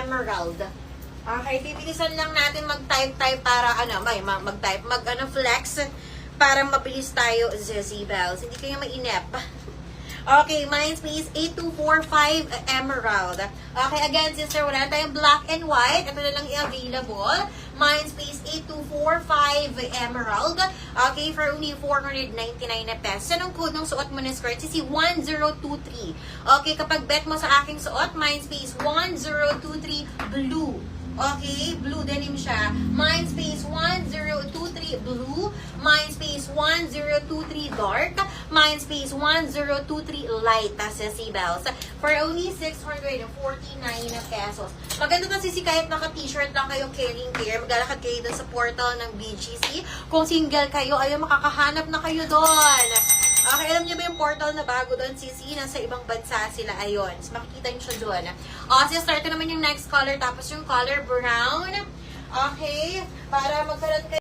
emerald. Okay, bibilisan lang natin mag-type para flex para mabilis tayo, Zezzy Bells. Hindi kayo mainip. Okay, Mindspace 8245 Emerald. Okay, again, sister, wala tayong black and white. Ito na lang i-available. Mindspace 8245 Emerald. Okay, for only 499 na pesos. Anong code ng suot mo na skirt? Sisi 1023. Okay, kapag bet mo sa aking suot, Mindspace 1023 blue. Okay, blue denim siya. Mindspace 1023 blue, Mindspace 1023 dark, Mindspace 1023 light, sa Bells. For only 649 pesos. Maganda kasi si kahit naka-t-shirt lang kayong caring care, maglalakad kayo dun sa portal ng BGC. Kung single kayo, ayun, makakahanap na kayo doon. Okay, alam niyo ba yung portal na bago doon, Sisi? Nasa ibang bansa sila, ayun. So, makikita niyo siya doon. So, start naman yung next color, tapos yung color brown. Okay, para magkaroon kayo